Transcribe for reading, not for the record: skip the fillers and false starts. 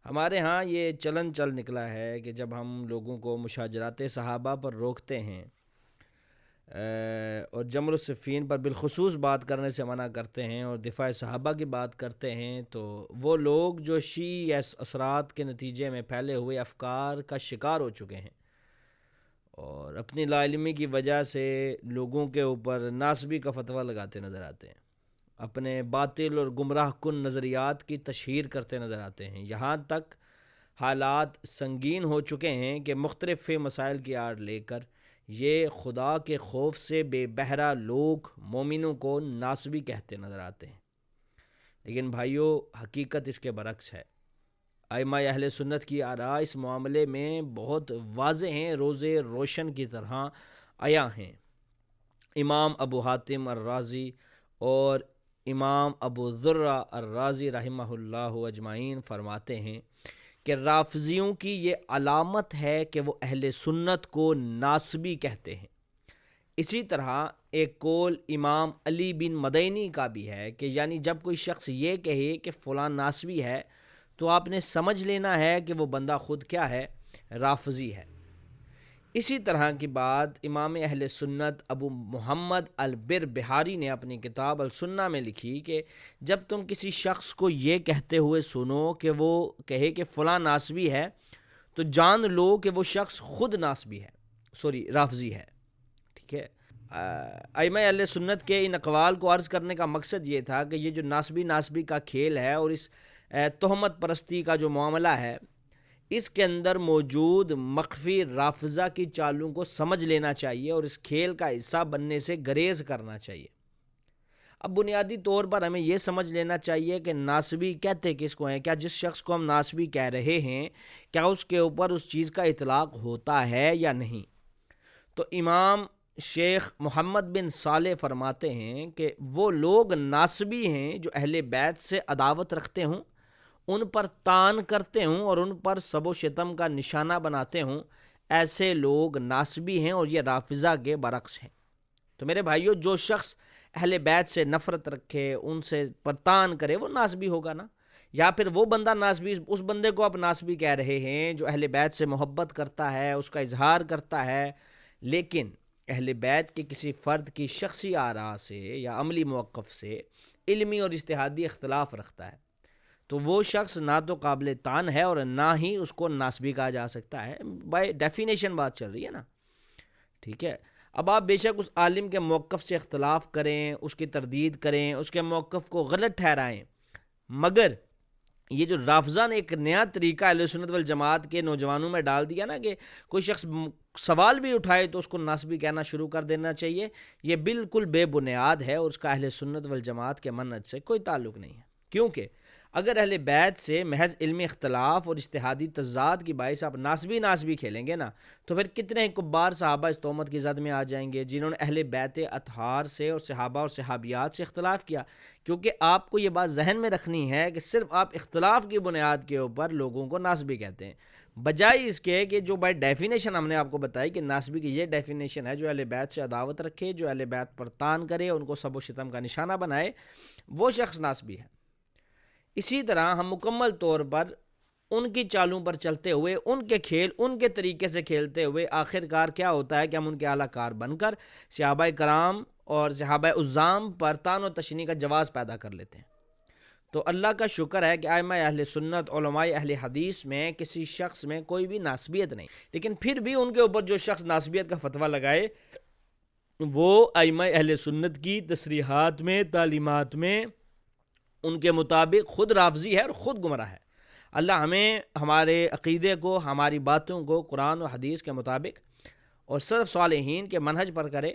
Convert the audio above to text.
ہمارے ہاں یہ چلن چل نکلا ہے کہ جب ہم لوگوں کو مشاجرات صحابہ پر روکتے ہیں اور جمل الصفین پر بالخصوص بات کرنے سے منع کرتے ہیں اور دفاع صحابہ کی بات کرتے ہیں، تو وہ لوگ جو شیعی اثرات کے نتیجے میں پھیلے ہوئے افکار کا شکار ہو چکے ہیں اور اپنی لا علمی کی وجہ سے لوگوں کے اوپر ناسبی کا فتویٰ لگاتے نظر آتے ہیں، اپنے باطل اور گمراہ کن نظریات کی تشہیر کرتے نظر آتے ہیں۔ یہاں تک حالات سنگین ہو چکے ہیں کہ مختلف مسائل کی آڑ لے کر یہ خدا کے خوف سے بے بہرہ لوگ مومنوں کو ناسبی کہتے نظر آتے ہیں، لیکن بھائیو حقیقت اس کے برعکس ہے۔ ائمہ اہل سنت کی آراء اس معاملے میں بہت واضح ہیں، روزے روشن کی طرح عیاں ہیں۔ امام ابو حاتم الرازی اور امام ابو ذرہ الرازی رحمہ اللہ اجمعین فرماتے ہیں کہ رافضیوں کی یہ علامت ہے کہ وہ اہل سنت کو ناسبی کہتے ہیں۔ اسی طرح ایک قول امام علی بن مدینی کا بھی ہے کہ یعنی جب کوئی شخص یہ کہے کہ فلاں ناسبی ہے تو آپ نے سمجھ لینا ہے کہ وہ بندہ خود کیا ہے، رافضی ہے۔ اسی طرح کی بات امام اہل سنت ابو محمد البربہاری نے اپنی کتاب السنہ میں لکھی کہ جب تم کسی شخص کو یہ کہتے ہوئے سنو کہ وہ کہے کہ فلاں ناسبی ہے تو جان لو کہ وہ شخص خود ناسبی ہے، رافضی ہے۔ ٹھیک ہے، ائمہ اہل سنت کے ان اقوال کو عرض کرنے کا مقصد یہ تھا کہ یہ جو ناسبی کا کھیل ہے اور اس تہمت پرستی کا جو معاملہ ہے، اس کے اندر موجود مخفی رافضہ کی چالوں کو سمجھ لینا چاہیے اور اس کھیل کا حصہ بننے سے گریز کرنا چاہیے۔ اب بنیادی طور پر ہمیں یہ سمجھ لینا چاہیے کہ ناسبی کہتے کس کو ہیں، کیا جس شخص کو ہم ناسبی کہہ رہے ہیں کیا اس کے اوپر اس چیز کا اطلاق ہوتا ہے یا نہیں۔ تو امام شیخ محمد بن صالح فرماتے ہیں کہ وہ لوگ ناسبی ہیں جو اہل بیت سے عداوت رکھتے ہوں، ان پر طعن کرتے ہوں اور ان پر سب و شتم کا نشانہ بناتے ہوں، ایسے لوگ ناسبی ہیں اور یہ رافضہ کے برعکس ہیں۔ تو میرے بھائیو، جو شخص اہل بیت سے نفرت رکھے، ان سے پر طعن کرے، وہ ناسبی ہوگا نا؟ یا پھر وہ بندہ ناسبی، اس بندے کو آپ ناسبی کہہ رہے ہیں جو اہل بیت سے محبت کرتا ہے، اس کا اظہار کرتا ہے، لیکن اہل بیت کے کسی فرد کی شخصی آراء سے یا عملی موقف سے علمی اور اجتہادی اختلاف رکھتا ہے، تو وہ شخص نہ تو قابل طعن ہے اور نہ ہی اس کو ناسبی کہا جا سکتا ہے۔ بائی ڈیفینیشن بات چل رہی ہے نا، ٹھیک ہے۔ اب آپ بے شک اس عالم کے موقف سے اختلاف کریں، اس کی تردید کریں، اس کے موقف کو غلط ٹھہرائیں، مگر یہ جو رافضہ نے ایک نیا طریقہ اہل سنت والجماعت کے نوجوانوں میں ڈال دیا نا کہ کوئی شخص سوال بھی اٹھائے تو اس کو ناسبی کہنا شروع کر دینا چاہیے، یہ بالکل بے بنیاد ہے اور اس کا اہل سنت والجماعت کے منہج سے کوئی تعلق نہیں ہے۔ کیونکہ اگر اہل بیت سے محض علمی اختلاف اور اجتہادی تضاد کی باعث آپ ناسبی کھیلیں گے نا، تو پھر کتنے ہی کبار صحابہ اس تہمت کی زد میں آ جائیں گے جنہوں نے اہل بیت اطہار سے اور صحابہ اور صحابیات سے اختلاف کیا۔ کیونکہ آپ کو یہ بات ذہن میں رکھنی ہے کہ صرف آپ اختلاف کی بنیاد کے اوپر لوگوں کو ناسبی کہتے ہیں، بجائے اس کے کہ جو بائی ڈیفینیشن ہم نے آپ کو بتائی کہ ناسبی کی یہ ڈیفینیشن ہے، جو اہل بیت سے عداوت رکھے، جو اہل بیت پر طعن کرے، ان کو سب و شتم کا نشانہ بنائے، وہ شخص ناسبی ہے۔ اسی طرح ہم مکمل طور پر ان کی چالوں پر چلتے ہوئے، ان کے کھیل ان کے طریقے سے کھیلتے ہوئے آخر کار کیا ہوتا ہے کہ ہم ان کے اعلیٰ کار بن کر صحابہ کرام اور صحابہ عظام پر طعن و تشنیع کا جواز پیدا کر لیتے ہیں۔ تو اللہ کا شکر ہے کہ ائمہ اہل سنت، علماء اہل حدیث میں کسی شخص میں کوئی بھی ناسبیت نہیں، لیکن پھر بھی ان کے اوپر جو شخص ناسبیت کا فتویٰ لگائے وہ ائمہ اہل سنت کی تصریحات میں، تعلیمات میں ان کے مطابق خود رافضی ہے اور خود گمراہ ہے۔ اللہ ہمیں ہمارے عقیدے کو، ہماری باتوں کو قرآن و حدیث کے مطابق اور سلف صالحین کے منہج پر کرے۔